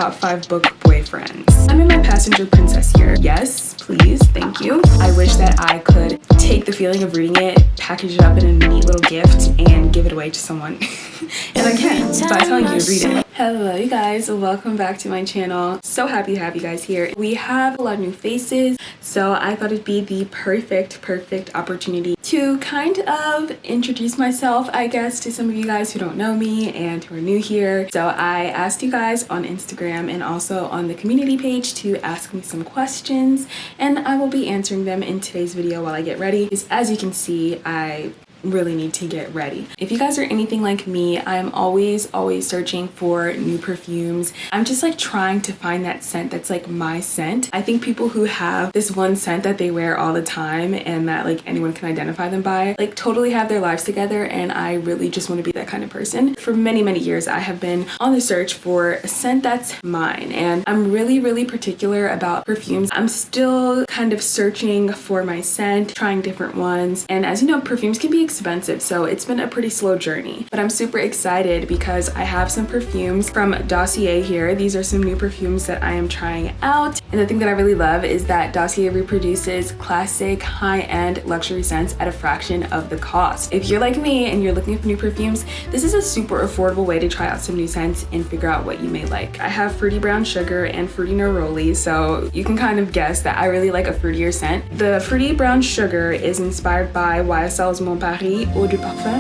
top 5 book boyfriends. I'm in my passenger princess here. Yes, please, thank you. I wish that I could take the feeling of reading it, package it up in a neat little gift, and give it away to someone. And I can by telling you to read it. Hello you guys, welcome back to my channel. So happy to have you guys here. We have a lot of new faces, so I thought it'd be the perfect opportunity to kind of introduce myself, I guess, to some of you guys who don't know me and who are new here. So I asked you guys on Instagram and also on the community page to ask me some questions, and I will be answering them in today's video while I get ready. Because as you can see, I really need to get ready. If you guys are anything like me, I'm always searching for new perfumes. I'm just like trying to find that scent that's like my scent. I think people who have this one scent that they wear all the time and that like anyone can identify them by, like totally have their lives together, and I really just want to be that kind of person. For many years I have been on the search for a scent that's mine, and I'm really particular about perfumes. I'm still kind of searching for my scent, trying different ones, and as you know, perfumes can be expensive, so it's been a pretty slow journey. But I'm super excited because I have some perfumes from Dossier here. These are some new perfumes that I am trying out, and the thing that I really love is that Dossier reproduces classic high-end luxury scents at a fraction of the cost. If you're like me and you're looking for new perfumes, this is a super affordable way to try out some new scents and figure out what you may like. I have Fruity Brown Sugar and Fruity Neroli, so you can kind of guess that I really like a fruitier scent. The Fruity Brown Sugar is inspired by YSL's Mon Paris Eau de Parfum.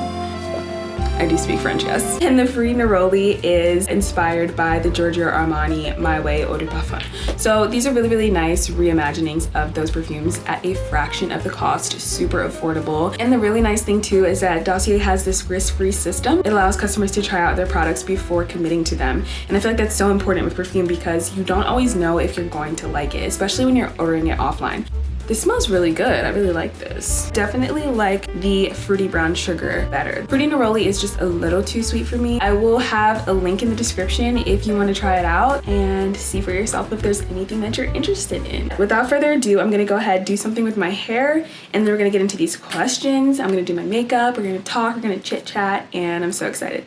I do speak French, yes. And the Fruity Neroli is inspired by the Giorgio Armani My Way Eau de Parfum. So these are really nice reimaginings of those perfumes at a fraction of the cost, super affordable. And the really nice thing too is that Dossier has this risk-free system. It allows customers to try out their products before committing to them. And I feel like that's so important with perfume because you don't always know if you're going to like it, especially when you're ordering it offline. This smells really good. I really like this. Definitely like the Fruity Brown Sugar better. Fruity Neroli is just a little too sweet for me. I will have a link in the description if you want to try it out and see for yourself if there's anything that you're interested in. Without further ado, I'm gonna go ahead, do something with my hair, and then we're gonna get into these questions. I'm gonna do my makeup, we're gonna talk, we're gonna chit chat, and I'm so excited.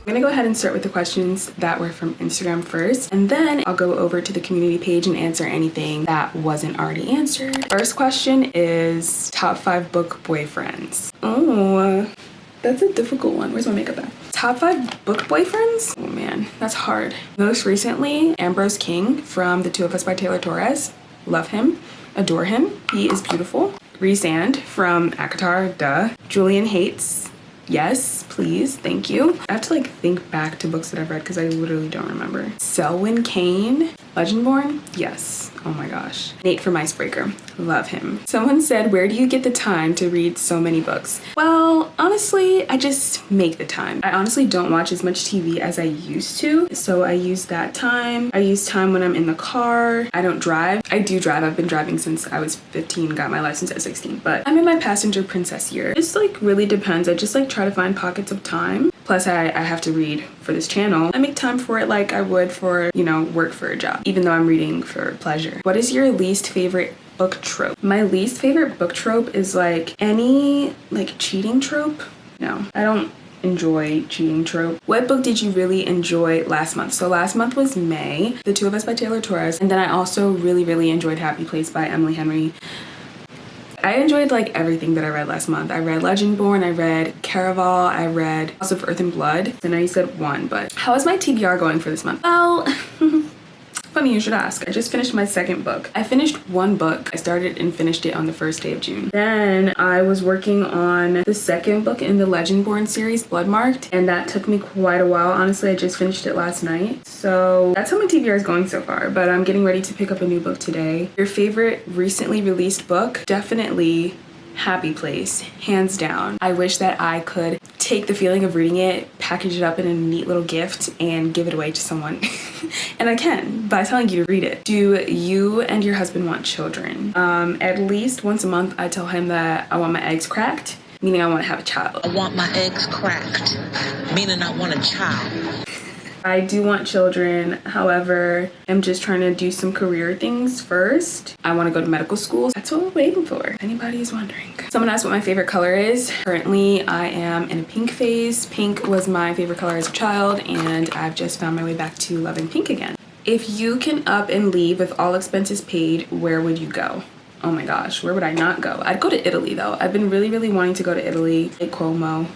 I'm gonna go ahead and start with the questions that were from Instagram first, and then I'll go over to the community page and answer anything that wasn't already answered. First question is top 5 book boyfriends. Oh, that's a difficult one. Where's my makeup at? Top 5 book boyfriends? Oh man, that's hard. Most recently, Ambrose King from The Two of Us by Taylor Torres. Love him, adore him. He is beautiful. Rhysand from ACOTAR, duh. Julian Hates. Yes, please, thank you. I have to like think back to books that I've read because I literally don't remember. Selwyn Kane, Legendborn, yes, oh my gosh. Nate from Icebreaker, love him. Someone said, where do you get the time to read so many books? Well, honestly, I just make the time. I honestly don't watch as much TV as I used to, so I use that time. I use time when I'm in the car. I don't drive. I do drive. I've been driving since I was 15, got my license at 16, but I'm in my passenger princess year. It's like really depends. I just like try to find pockets of time. Plus I have to read for this channel. I make time for it like I would for, you know, work for a job, even though I'm reading for pleasure. What is your least favorite book trope? My least favorite book trope is like any like cheating trope. No, I don't enjoy cheating trope. What book did you really enjoy last month? So last month was May, The Two of Us by Taylor Torres, and then I also really enjoyed Happy Place by Emily Henry. I enjoyed like everything that I read last month. I read Legendborn, I read Caraval, I read House of Earth and Blood. I know you said 1, but how is my TBR going for this month? Well, funny you should ask. I just finished my 2nd book. I finished 1 book. I started and finished it on the 1st day of June. Then I was working on the 2nd book in the Legendborn series, Bloodmarked, and that took me quite a while. Honestly, I just finished it last night. So that's how my TBR is going so far, but I'm getting ready to pick up a new book today. Your favorite recently released book? Definitely Happy Place, hands down. I wish that I could take the feeling of reading it, package it up in a neat little gift, and give it away to someone. And I can by telling you to read it. Do you and your husband want children? At least once a month I tell him that I want my eggs cracked, meaning I want to have a child. I want my eggs cracked, meaning I want a child. I do want children. However, I'm just trying to do some career things first. I want to go to medical school. That's what we're waiting for, if anybody is wondering. Someone asked what my favorite color is. Currently, I am in a pink phase. Pink was my favorite color as a child, and I've just found my way back to loving pink again. If you can up and leave with all expenses paid, where would you go? Oh my gosh, where would I not go? I'd go to Italy though. I've been really wanting to go to Italy. Like Como.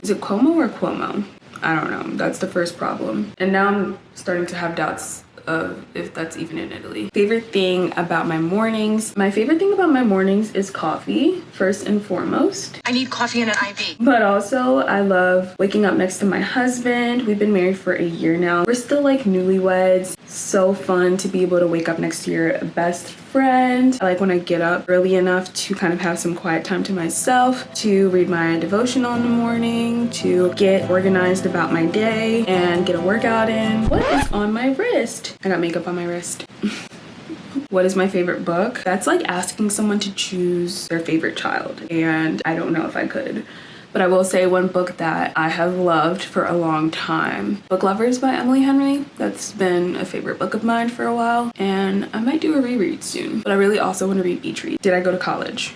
Is it Como or Cuomo? I don't know. That's the first problem. And now I'm starting to have doubts of if that's even in Italy. Favorite thing about my mornings. My favorite thing about my mornings is coffee, first and foremost. I need coffee and an IV. But also, I love waking up next to my husband. We've been married for a year now. We're still like newlyweds. So fun to be able to wake up next to your best friend. I like when I get up early enough to kind of have some quiet time to myself, to read my devotional in the morning, to get organized about my day and get a workout in. What is on my wrist? I got makeup on my wrist. What is my favorite book? That's like asking someone to choose their favorite child, and I don't know if I could. But I will say one book that I have loved for a long time. Book Lovers by Emily Henry. That's been a favorite book of mine for a while, and I might do a reread soon. But I really also want to read Beach Read. Did I go to college?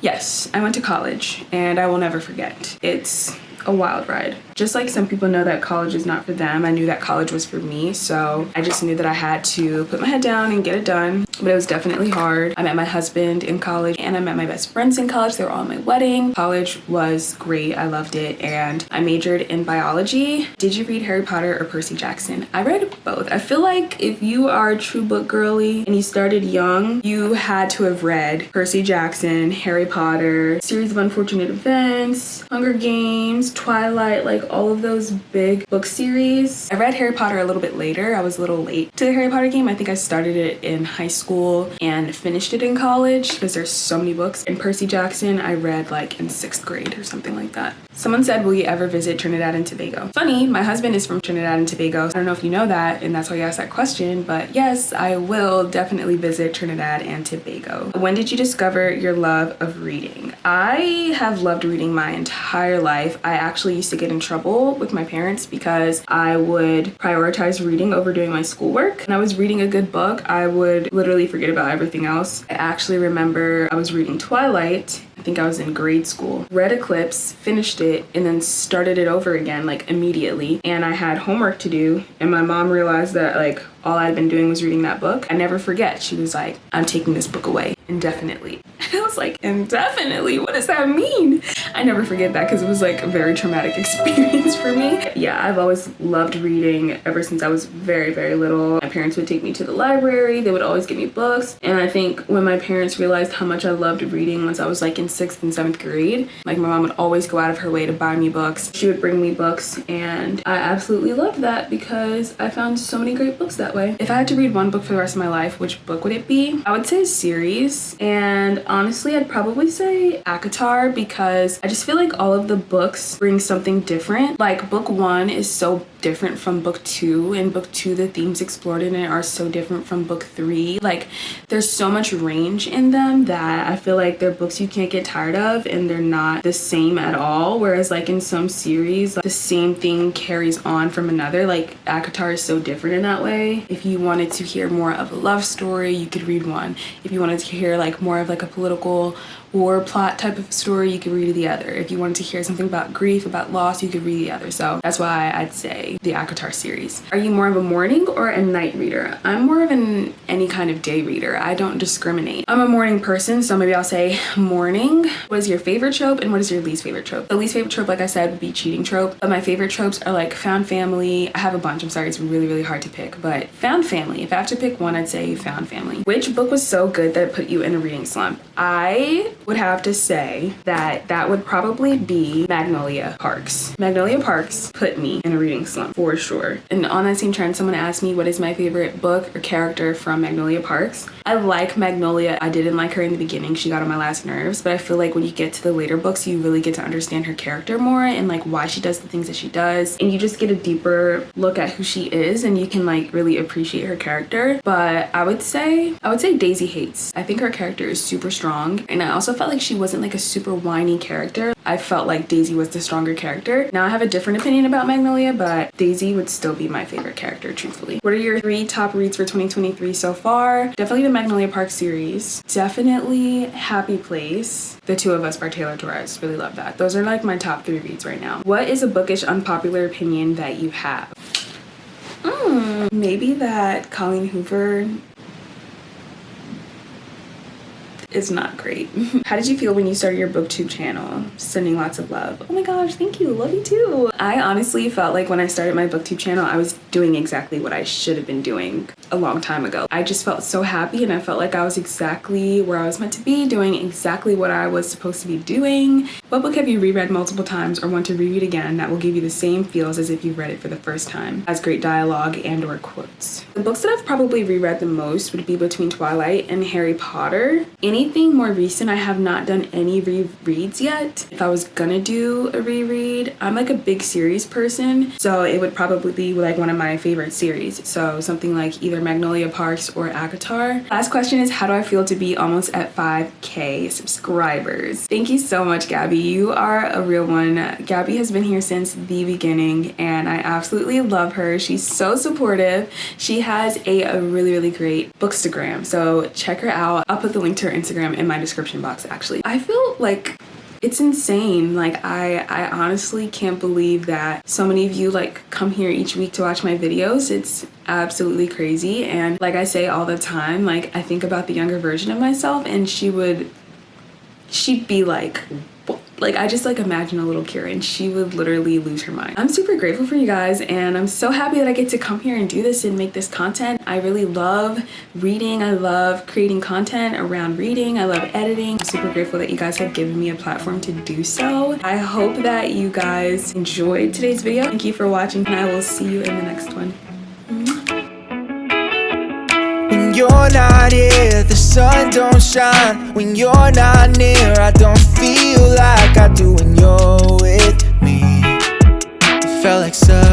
Yes, I went to college, and I will never forget. It's a wild ride. Just like some people know that college is not for them, I knew that college was for me, so I just knew that I had to put my head down and get it done. But it was definitely hard. I met my husband in college, and I met my best friends in college. They were all at my wedding. College was great. I loved it, and I majored in biology. Did you read Harry Potter or Percy Jackson? I read both. I feel like if you are a true book girly and you started young, you had to have read Percy Jackson, Harry Potter, Series of Unfortunate Events, Hunger Games, Twilight, like all of those big book series. I read Harry Potter a little bit later. I was a little late to the Harry Potter game. I think I started it in high school and finished it in college because there's so many books. And Percy Jackson I read like in 6th grade or something like that. Someone said, will you ever visit Trinidad and Tobago? Funny, my husband is from Trinidad and Tobago. I don't know if you know that, and that's why you asked that question, but yes, I will definitely visit Trinidad and Tobago. When did you discover your love of reading? I have loved reading my entire life. I actually used to get in trouble with my parents because I would prioritize reading over doing my schoolwork. When I was reading a good book, I would literally forget about everything else. I actually remember I was reading Twilight. I think I was in grade school. Read Eclipse, finished it, and then started it over again like immediately. And I had homework to do, and my mom realized that like all I'd been doing was reading that book. I never forget. She was like, I'm taking this book away indefinitely. And I was like, indefinitely? What does that mean? I never forget that because it was like a very traumatic experience for me. Yeah, I've always loved reading ever since I was very little. My parents would take me to the library. They would always give me books. And I think when my parents realized how much I loved reading once I was like in 6th and 7th grade, like my mom would always go out of her way to buy me books. She would bring me books, and I absolutely loved that because I found so many great books that way. If I had to read one book for the rest of my life, which book would it be? I would say a series. And honestly, I'd probably say ACOTAR because I just feel like all of the books bring something different. Like book 1 is so different from book 2. In book 2, the themes explored in it are so different from book 3. Like there's so much range in them that I feel like they're books you can't get tired of, and they're not the same at all. Whereas like in some series, like, the same thing carries on from another. Like ACOTAR is so different in that way. If you wanted to hear more of a love story, you could read one. If you wanted to hear like more of like a political war plot type of story, you could read the other. If you wanted to hear something about grief, about loss, you could read the other. So that's why I'd say the ACOTAR series. Are you more of a morning or a night reader? I'm more of an any kind of day reader. I don't discriminate. I'm a morning person, so maybe I'll say morning. What is your favorite trope and what is your least favorite trope? The least favorite trope, like I said, would be cheating trope. But my favorite tropes are like found family. I have a bunch. I'm sorry, it's really hard to pick. But found family. If I have to pick one, I'd say found family. Which book was so good that it put you in a reading slump? I would have to say that that would probably be Magnolia Parks. Magnolia Parks put me in a reading slump for sure. And on that same trend, someone asked me what is my favorite book or character from Magnolia Parks. I like Magnolia. I didn't like her in the beginning. She got on my last nerves, but I feel like when you get to the later books, you really get to understand her character more and like why she does the things that she does. And you just get a deeper look at who she is, and you can like really appreciate her character. But I would say Daisy Hates. I think her character is super strong, and I also felt like she wasn't like a super whiny character. I felt like Daisy was the stronger character. Now I have a different opinion about Magnolia, but Daisy would still be my favorite character, truthfully. What are your 3 top reads for 2023 so far? Definitely the Magnolia Park series. Definitely Happy Place. The Two of Us by Taylor Torres. Really love that. Those are like my top 3 reads right now. What is a bookish unpopular opinion that you have? Maybe that Colleen Hoover is not great. How did you feel when you started your booktube channel? Sending lots of love. Oh my gosh, thank you. Love you too. I honestly felt like when I started my booktube channel, I was doing exactly what I should have been doing a long time ago. I just felt so happy, and I felt like I was exactly where I was meant to be, doing exactly what I was supposed to be doing. What book have you reread multiple times or want to reread again that will give you the same feels as if you've read it for the first time? Has great dialogue and or quotes. The books that I've probably reread the most would be between Twilight and Harry Potter. Anything more recent, I have not done any rereads yet. If I was gonna do a reread, I'm like a big series person, so it would probably be like one of my favorite series. So something like either Magnolia Parks or ACOTAR. Last question is, how do I feel to be almost at 5K subscribers? Thank you so much, Gabby. You are a real one. Gabby has been here since the beginning, and I absolutely love her. She's so supportive. She has a really, really great bookstagram, so check her out. I'll put the link to her Instagram in my description box, actually. I feel like it's insane. Like I honestly can't believe that so many of you like come here each week to watch my videos. It's absolutely crazy. And like I say all the time, like I think about the younger version of myself, and she'd be like I just like imagine a little Kira, and she would literally lose her mind. I'm super grateful for you guys, and I'm so happy that I get to come here and do this and make this content. I really love reading. I love creating content around reading. I love editing. I'm super grateful that you guys have given me a platform to do so. I hope that you guys enjoyed today's video. Thank you for watching, and I will see you in the next one. When you're not here, the sun don't shine. When you're not near, I don't feel like I do when you're with me. It felt like such